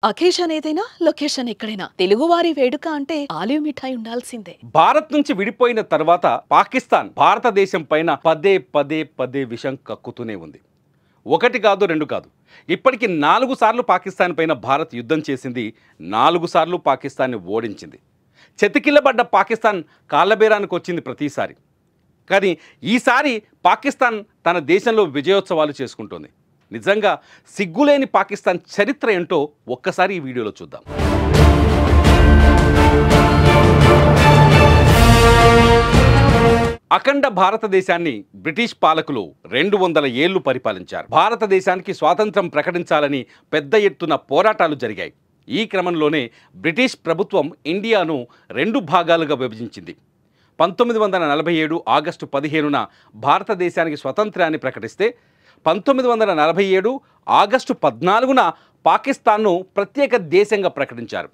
Occasion ఏదైనా location ఎక్కడైనా తెలుగువారి వేడుక అంటే ఆలివ్ మిఠాయి ఉండాల్సిందే. భారత్ నుంచి విడిపోయిన తర్వాత పాకిస్తాన్ భారతదేశం పైన పదే పదే పదే విషం కక్కుతూనే ఉంది. ఒకటి కాదు, రెండు కాదు. ఇప్పటికి 4 సార్లు పాకిస్తాన్ పైన భారత్ యుద్ధం చేసింది. 4 సార్లు పాకిస్తాన్ని ఓడించింది. చెతికిల్లబడ్డ పాకిస్తాన్ కాళ్ళబేరానికి వచ్చింది ప్రతిసారి. కానీ ఈసారి పాకిస్తాన్ తన దేశంలో విజయోత్సవాలు చేసుకుంటోంది. నిజంగా సిగ్గులేని పాకిస్తాన్ చరిత్ర ఏంటో ఒక్కసారి ఈ వీడియోలో చూద్దాం. అఖండ భారతదేశాన్ని బ్రిటిష్ పాలకులు 200 ఏళ్లు పరిపాలించారు. భారతదేశానికి స్వాతంత్రం ప్రకటించాలని పెద్ద ఎత్తున పోరాటాలు జరిగాయి. ఈ క్రమంలోనే బ్రిటిష్ ప్రభుత్వం ఇండియాను 2 భాగాలుగా విభజించింది. 1947 ఆగస్టు 15న భారతదేశానికి స్వతంత్రాన్ని ప్రకటిస్తే 1947 ఆగస్టు 14న పాకిస్తాన్ను ప్రత్యేక దేశంగా ప్రకటించారు.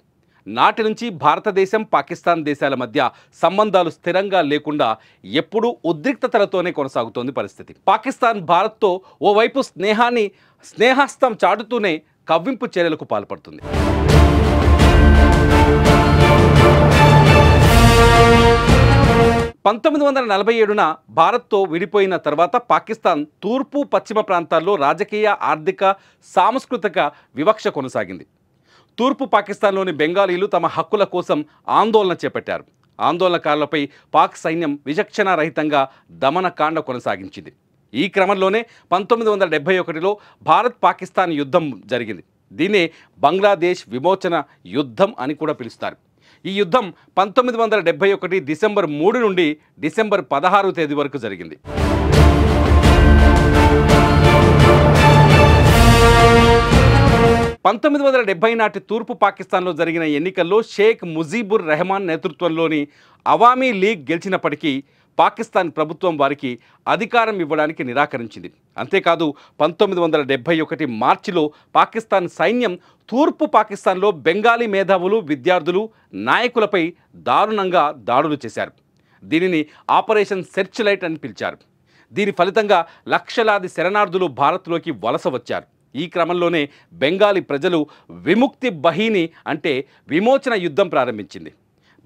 నాటి నుంచి భారతదేశం పాకిస్తాన్ దేశాల మధ్య సంబంధాలు స్థిరంగా లేకుండా ఎప్పుడూ ఉద్రిక్తతలతోనే కొనసాగుతోంది పరిస్థితి. పాకిస్తాన్ భారత్తో ఓవైపు స్నేహస్తం చాటుతూనే కవ్వింపు చర్యలకు పాల్పడుతుంది. 1947న భారత్తో విడిపోయిన తర్వాత పాకిస్తాన్ తూర్పు పశ్చిమ ప్రాంతాల్లో రాజకీయ, ఆర్థిక, సాంస్కృతిక వివక్ష కొనసాగింది. తూర్పు పాకిస్తాన్లోని బెంగాలీలు తమ హక్కుల కోసం ఆందోళన చేపట్టారు. ఆందోళనకారులపై పాక్ సైన్యం విచక్షణారహితంగా దమనకాండ కొనసాగించింది. ఈ క్రమంలోనే 1971లో భారత్ పాకిస్తాన్ యుద్ధం జరిగింది. దీన్నే బంగ్లాదేశ్ విమోచన యుద్ధం అని కూడా పిలుస్తారు. ఈ యుద్ధం 1971 డిసెంబర్ 3 నుండి డిసెంబర్ 16 తేదీ వరకు జరిగింది. నాటి తూర్పు పాకిస్తాన్లో జరిగిన ఎన్నికల్లో షేక్ ముజీబుర్ రెహమాన్ నేతృత్వంలోని అవామీ లీగ్ గెలిచినప్పటికీ పాకిస్తాన్ ప్రభుత్వం వారికి అధికారం ఇవ్వడానికి నిరాకరించింది. అంతేకాదు 1971 మార్చిలో పాకిస్తాన్ సైన్యం తూర్పు పాకిస్తాన్లో బెంగాలీ మేధావులు, విద్యార్థులు, నాయకులపై దారుణంగా దాడులు చేశారు. దీనిని ఆపరేషన్ సెర్చ్ లైట్ అని పిలిచారు. దీని ఫలితంగా లక్షలాది శరణార్థులు భారత్లోకి వలస వచ్చారు. ఈ క్రమంలోనే బెంగాలీ ప్రజలు విముక్తి బహిని అంటే విమోచన యుద్ధం ప్రారంభించింది.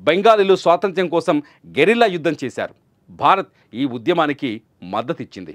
బెంగాలీలు స్వాతంత్ర్యం కోసం గెరిల్లా యుద్ధం చేశారు. భారత్ ఈ ఉద్యమానికి మద్దతిచ్చింది.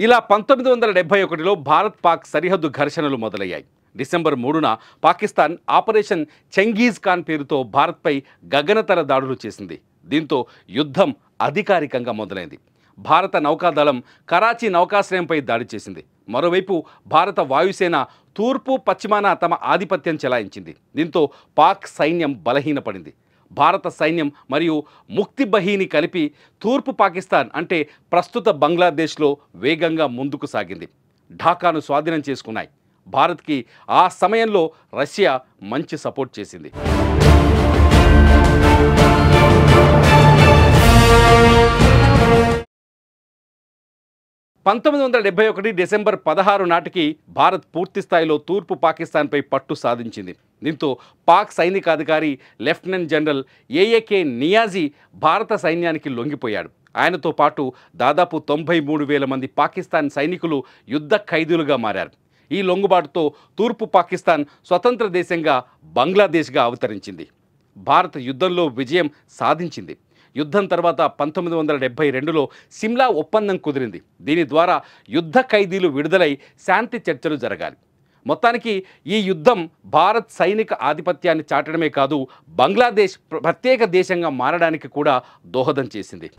ఇలా 1971లో భారత్ పాక్ సరిహద్దు ఘర్షణలు మొదలయ్యాయి. డిసెంబర్ 3న పాకిస్తాన్ ఆపరేషన్ చెంగీజ్ ఖాన్ పేరుతో భారత్పై గగనతర దాడులు చేసింది. దీంతో యుద్ధం అధికారికంగా మొదలైంది. భారత నౌకాదళం కరాచీ నౌకాశ్రయంపై దాడి చేసింది. మరోవైపు భారత వాయుసేన తూర్పు పశ్చిమాన తమ ఆధిపత్యం చెలాయించింది. దీంతో పాక్ సైన్యం బలహీనపడింది. భారత సైన్యం మరియు ముక్తి బహిని కలిపి తూర్పు పాకిస్తాన్ అంటే ప్రస్తుత బంగ్లాదేశ్లో వేగంగా ముందుకు సాగింది. ఢాకాను స్వాధీనం చేసుకున్నాయి. భారత్కి ఆ సమయంలో రష్యా మంచి సపోర్ట్ చేసింది. 1971 డిసెంబర్ 16 నాటికి భారత్ పూర్తి స్థాయిలో తూర్పు పాకిస్తాన్పై పట్టు సాధించింది. దీంతో పాక్ సైనికాధికారి లెఫ్టినెంట్ జనరల్ ఏఏకే నియాజీ భారత సైన్యానికి లొంగిపోయాడు. ఆయనతో పాటు దాదాపు 93,000 మంది పాకిస్తాన్ సైనికులు యుద్ధ ఖైదీలుగా మారారు. ఈ లొంగుబాటుతో తూర్పు పాకిస్తాన్ స్వతంత్ర దేశంగా బంగ్లాదేశ్గా అవతరించింది. భారత్ యుద్ధంలో విజయం సాధించింది. యుద్ధం తర్వాత 1972లో సిమ్లా ఒప్పందం కుదిరింది. దీని ద్వారా యుద్ధ ఖైదీలు విడుదలై శాంతి చర్చలు జరగాలి. మొత్తానికి ఈ యుద్ధం భారత్ సైనిక ఆధిపత్యాన్ని చాటడమే కాదు, బంగ్లాదేశ్ ప్రత్యేక దేశంగా మారడానికి కూడా దోహదం చేసింది.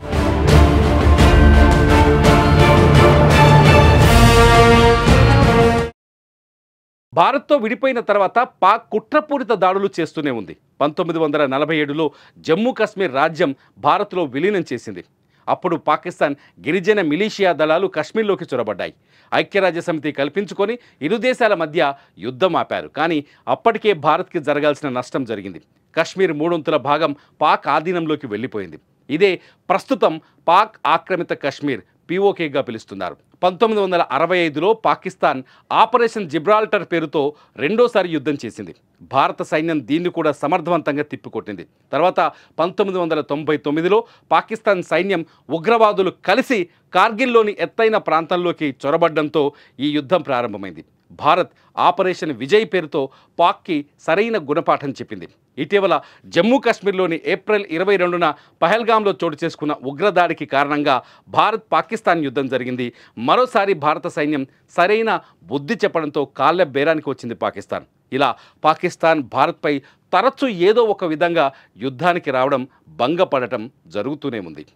భారత్తో విడిపోయిన తర్వాత పాక్ కుట్రపూరిత దాడులు చేస్తూనే ఉంది. 1947లో జమ్మూ కాశ్మీర్ రాజ్యం భారత్లో విలీనం చేసింది. అప్పుడు పాకిస్తాన్ గిరిజన మిలీషియా దళాలు కశ్మీర్లోకి చొరబడ్డాయి. ఐక్యరాజ్యసమితి కల్పించుకొని ఇరు దేశాల మధ్య యుద్ధం ఆపారు. కానీ అప్పటికే భారత్కి జరగాల్సిన నష్టం జరిగింది. కశ్మీర్ 3/4 భాగం పాక్ ఆధీనంలోకి వెళ్ళిపోయింది. ఇదే ప్రస్తుతం పాక్ ఆక్రమిత కశ్మీర్ పీఓకేగా పిలుస్తున్నారు. 1965లో పాకిస్తాన్ ఆపరేషన్ జిబ్రాల్టర్ పేరుతో రెండోసారి యుద్ధం చేసింది. భారత సైన్యం దీన్ని కూడా సమర్థవంతంగా తిప్పికొట్టింది. తర్వాత 1999లో పాకిస్తాన్ సైన్యం ఉగ్రవాదులు కలిసి కార్గిల్లోని ఎత్తైన ప్రాంతంలోకి చొరబడ్డంతో ఈ యుద్ధం ప్రారంభమైంది. భారత్ ఆపరేషన్ విజయ్ పేరుతో పాక్కి సరైన గుణపాఠం చెప్పింది. ఇటీవల జమ్మూ కాశ్మీర్లోని ఏప్రిల్ 22న పహల్గాంలో చోటు చేసుకున్న ఉగ్రదాడికి కారణంగా భారత్ పాకిస్తాన్ యుద్ధం జరిగింది. మరోసారి భారత సైన్యం సరైన బుద్ధి చెప్పడంతో కాళ్ళ బేరానికి వచ్చింది పాకిస్తాన్. ఇలా పాకిస్తాన్ భారత్పై తరచూ ఏదో ఒక విధంగా యుద్ధానికి రావడం, భంగపడటం జరుగుతూనే ఉంది.